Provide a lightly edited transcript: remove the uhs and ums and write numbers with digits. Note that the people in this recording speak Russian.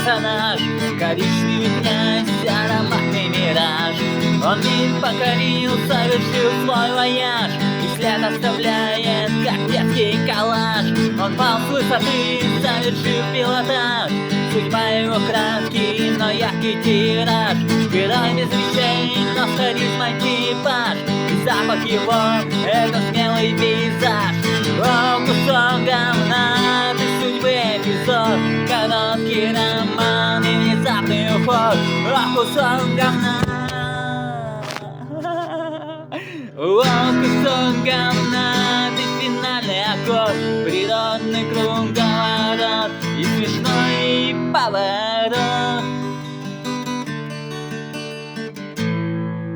персонаж, коричневый князь, ароматный мираж. Он мир покорил, совершил свой вояж, и след оставляет, как детский коллаж. Он пал с высоты, совершив пилотаж. Судьба его краткий, но яркий тираж. Герой без вещей, но с харизмой типаж. И запах его — это смелый пейзаж. О, кусок говна, без судьбы эпизод, короткий роман и внезапный уход. О, кусок говна. О, кусок говна, ты финальный аккорд, природный круговорот и смешной поворот.